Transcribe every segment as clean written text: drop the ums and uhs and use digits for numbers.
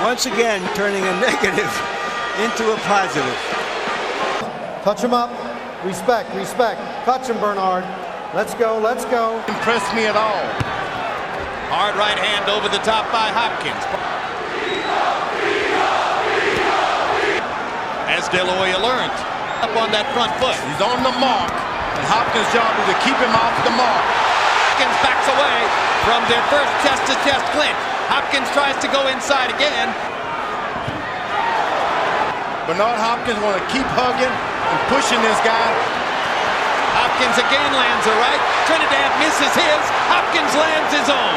Once again, turning a negative into a positive. Touch him up. Respect, respect. Touch him, Bernard. Let's go, let's go. Impressed me at all. Hard right hand over the top by Hopkins. As Naoya learned, up on that front foot. He's on the mark, and Hopkins' job is to keep him off the mark. Hopkins backs away from their first chest-to-chest clinch. Hopkins tries to go inside again. Bernard Hopkins want to keep hugging and pushing this guy. Hopkins again lands a right. Trinidad misses his. Hopkins lands his own.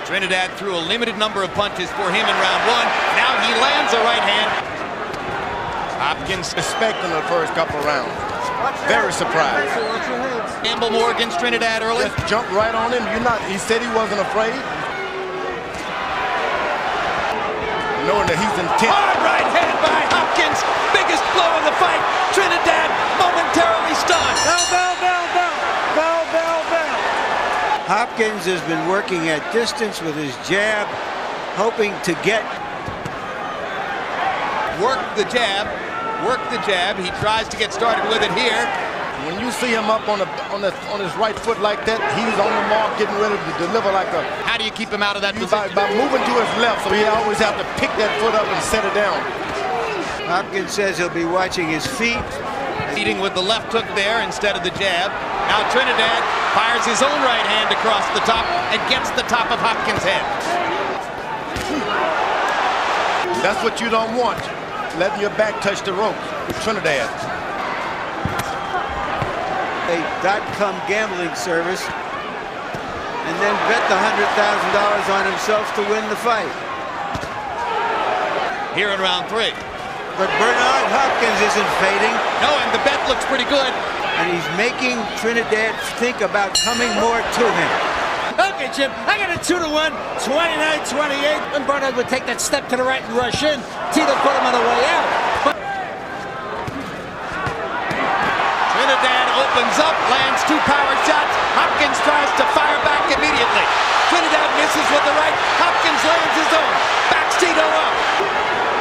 Trinidad threw a limited number of punches for him in round one. Now he lands a right hand. Hopkins expecting the first couple rounds. Very surprised. Campbell Morgan's Trinidad early. Just jumped right on him. He said he wasn't afraid. Knowing that he's intent. Hard right hand by Hopkins. Biggest blow of the fight. Trinidad momentarily stunned. Bell. Hopkins has been working at distance with his jab, hoping to get. Work the jab. He tries to get started with it here. When you see him up on his right foot like that, he's on the mark, getting ready to deliver like a. How do you keep him out of that position? By moving to his left, so he always have to pick that foot up and set it down. Hopkins says he'll be watching his feet. Leading with the left hook there instead of the jab. Now Trinidad fires his own right hand across the top and gets the top of Hopkins' head. That's what you don't want, letting your back touch the ropes. Trinidad. A .com gambling service and then bet the $100,000 on himself to win the fight. Here in round three. But Bernard Hopkins isn't fading. No, and the bet looks pretty good. And he's making Trinidad think about coming more to him. Okay, Jim, I got a 2-1, 29-28. And Bernard would take that step to the right and rush in. Tito put him on the way out. But Trinidad opens up, lands two power shots. Hopkins tries to fire back immediately. Trinidad misses with the right. Hopkins lands his own. Backs Tito up.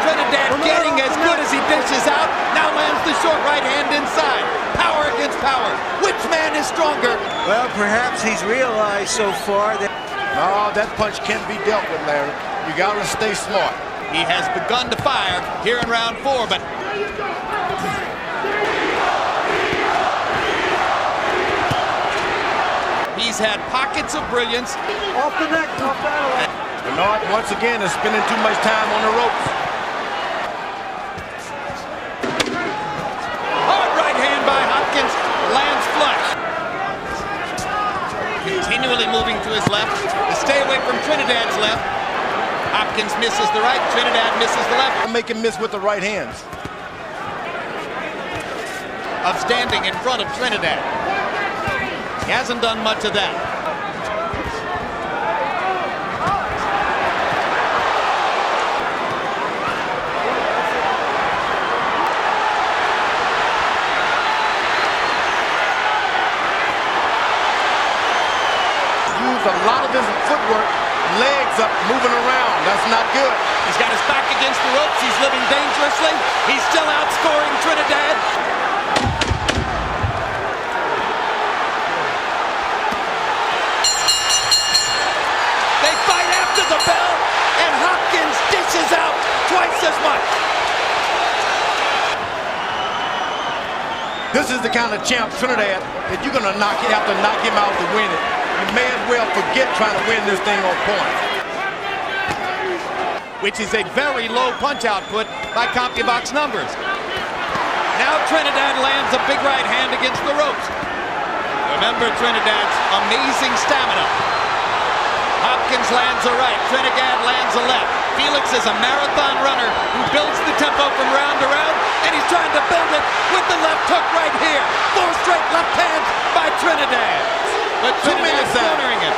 Trinidad getting as good as he dishes out. Now lands the short right hand inside. Power against power. Which man is stronger? Well, perhaps he's realized so far that. No, that punch can't be dealt with, Larry. You got to stay smart. He has begun to fire here in round four, but. He's had pockets of brilliance. Off the neck, off that. Bernard, once again, is spending too much time on the ropes. Hard right hand by Hopkins, lands flush. Continually moving to his left to stay away from Trinidad's left. Hopkins misses the right, Trinidad misses the left. Make him miss with the right hands. Of standing in front of Trinidad. He hasn't done much of that. A lot of his footwork, legs up, moving around. That's not good. He's got his back against the ropes. He's living dangerously. He's still outscoring Trinidad. They fight after the bell, and Hopkins dishes out twice as much. This is the kind of champ, Trinidad, that you're going to have to knock him out to win it. You may as well forget trying to win this thing on points. Which is a very low punch output by CompuBox numbers. Now Trinidad lands a big right hand against the ropes. Remember Trinidad's amazing stamina. Hopkins lands a right, Trinidad lands a left. Felix is a marathon runner who builds the tempo from round to round, and he's trying to build it with the left hook right here. 4 straight left hands by Trinidad. But Trinidad's countering him.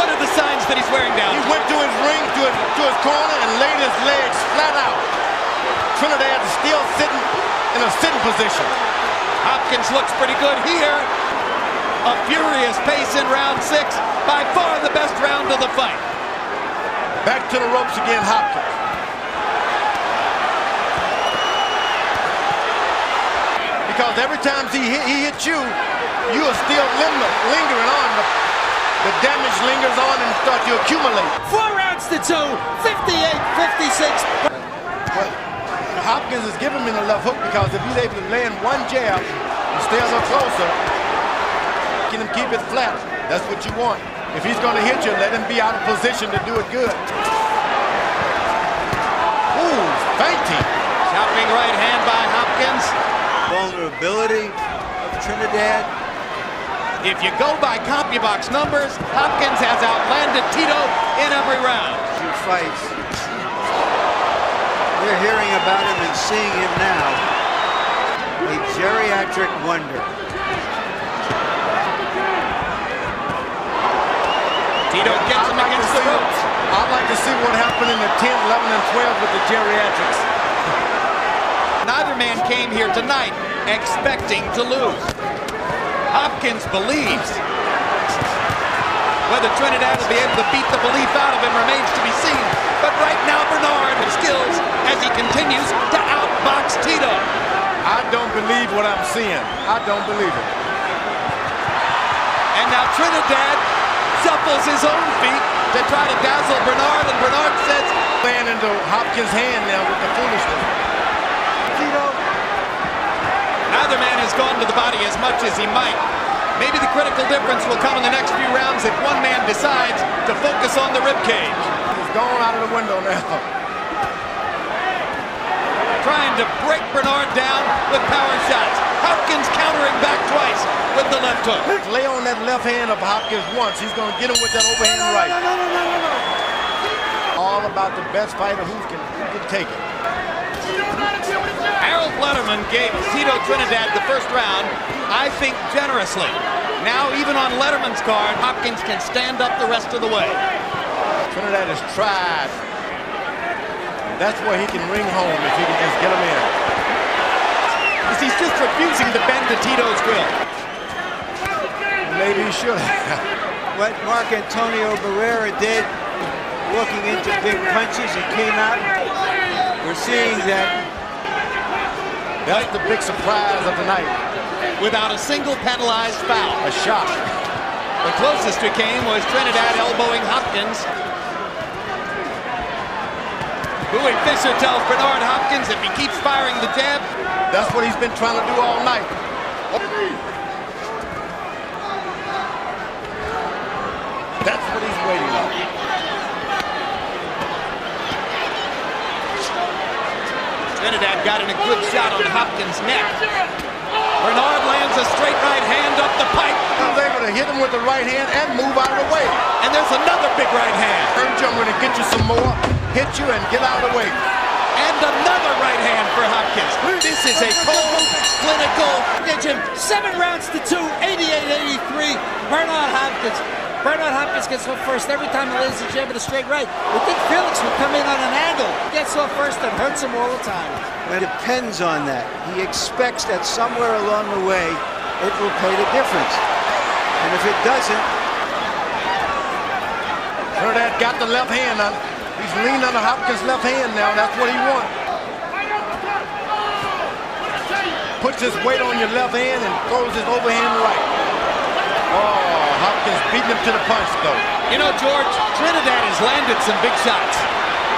What are the signs that he's wearing down? He went to his ring, to his corner, and laid his legs flat out. Trinidad is still sitting in a sitting position. Hopkins looks pretty good here. A furious pace in round 6. By far the best round of the fight. Back to the ropes again, Hopkins. Because every time he hits you, you are still lingering on. The damage lingers on and starts to accumulate. 4 rounds to 2, 58-56. Well, Hopkins is giving me the left hook because if he's able to land one jab and stay a little closer, can him keep it flat. That's what you want. If he's going to hit you, let him be out of position to do it good. Ooh, fainting. Chopping right hand by Hopkins. Vulnerability of Trinidad. If you go by CompuBox numbers, Hopkins has outlanded Tito in every round. Two fights. We're hearing about him and seeing him now. A geriatric wonder. Tito gets him against the ropes. I'd like to see what happened in the 10, 11, and 12 with the geriatrics. Neither man came here tonight expecting to lose. Hopkins believes. Whether Trinidad will be able to beat the belief out of him remains to be seen. But right now, Bernard has skills as he continues to outbox Tito. I don't believe what I'm seeing. I don't believe it. And now Trinidad shuffles his own feet to try to dazzle Bernard, and Bernard says, Playing into Hopkins' hand now with the foolishness. Tito. neither man has gone to the body as much as he might. Maybe the critical difference will come in the next few rounds if one man decides to focus on the ribcage. He's gone out of the window now. Trying to break Bernard down with power shots. Hopkins countering back twice with the left hook. Lay on that left hand of Hopkins once. He's going to get him with that overhand right. All about the best fighter who can take it. Harold Letterman gave Tito Trinidad the first round, I think, generously. Now, even on Letterman's card, Hopkins can stand up the rest of the way. Trinidad has tried. That's where he can ring home if he can just get him in. Because he's just refusing to bend to Tito's will. Maybe he should have. What Mark Antonio Barrera did, walking into big punches, he came out. We're seeing that. That's the big surprise of the night. Without a single penalized foul. A shot. The closest we came was Trinidad elbowing Hopkins. Bowie Fischer tells Bernard Hopkins if he keeps firing the jab. That's what he's been trying to do all night. That's what he's waiting on. Trinidad got in a good shot on Hopkins' neck. Bernard lands a straight right hand up the pipe. He was able to hit him with the right hand and move out of the way. And there's another big right hand. I'm going to get you some more, hit you, and get out of the way. And another right hand for Hopkins. This is a cold, clinical. Jim, 7 rounds to 2, 88-83. Bernard Hopkins gets off first every time he lays the jab with a straight right. We think Felix would come in on an angle. Gets off first and hurts him all the time. It depends on that. He expects that somewhere along the way it will play the difference. And if it doesn't, Trinidad got the left hand on. He's leaning on the Hopkins' left hand now. That's what he wants. Puts his weight on your left hand and throws his overhand right. Oh, Hopkins beating him to the punch, though. You know, George, Trinidad has landed some big shots,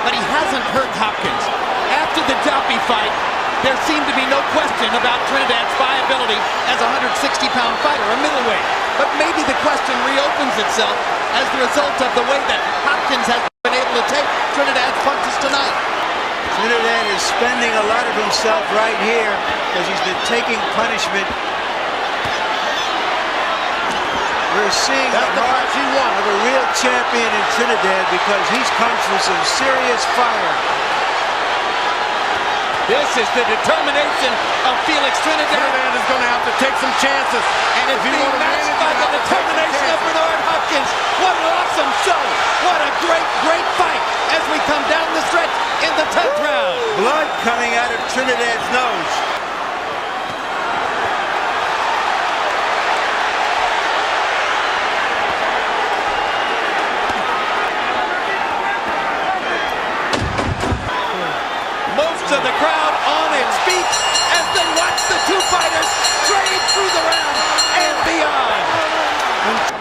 but he hasn't hurt Hopkins. After the Joppy fight, there seemed to be no question about Trinidad's viability as a 160-pound fighter, a middleweight. But maybe the question reopens itself as the result of the way that Hopkins has been able to take Trinidad's punches tonight. Trinidad is spending a lot of himself right here because he's been taking punishment. We're seeing the heart of a real champion in Trinidad because he's come through some serious fire. This is the determination of Felix Trinidad. Trinidad is going to have to take some chances. And it's being matched by the determination of Bernard Hopkins. What an awesome show. What a great, great fight as we come down the stretch in the 10th round. Blood coming out of Trinidad's nose. of the crowd on its feet as they watch the two fighters trade through the round and beyond.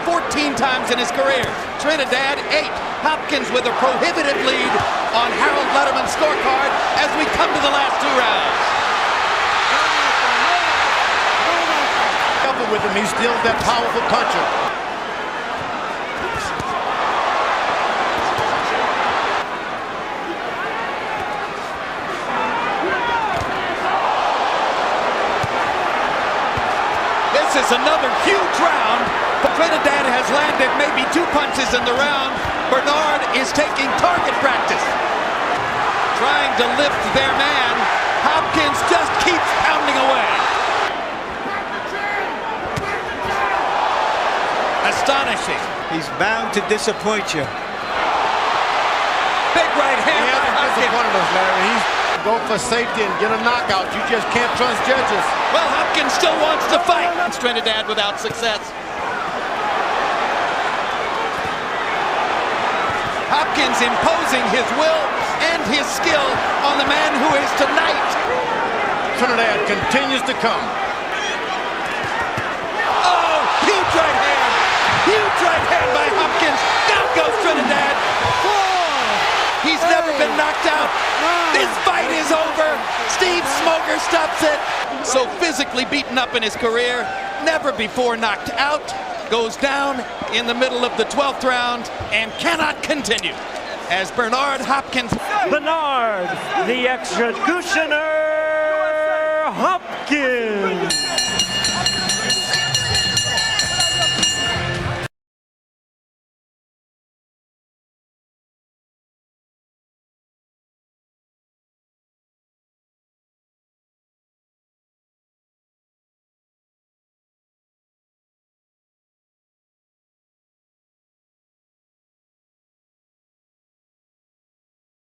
14 times in his career. Trinidad 8. Hopkins with a prohibitive lead on Harold Letterman's scorecard as we come to the last two rounds. With him, he's still that powerful puncher. This is another huge round. Trinidad has landed maybe 2 punches in the round. Bernard is taking target practice. Trying to lift their man. Hopkins just keeps pounding away. Astonishing. He's bound to disappoint you. Big right hand He by hasn't Hopkins. disappointed us, Larry. He's going for safety and get a knockout. You just can't trust judges. Well, Hopkins still wants to fight. Trinidad without success. Hopkins imposing his will and his skill on the man who is tonight. Trinidad continues to come. Oh, huge right hand. Huge right hand by Hopkins. Down goes Trinidad. He's never been knocked out. This fight is over. Steve Smoker stops it. So physically beaten up in his career, never before knocked out, goes down in the middle of the 12th round and cannot continue as Bernard Hopkins. Bernard, the executioner, Hopkins.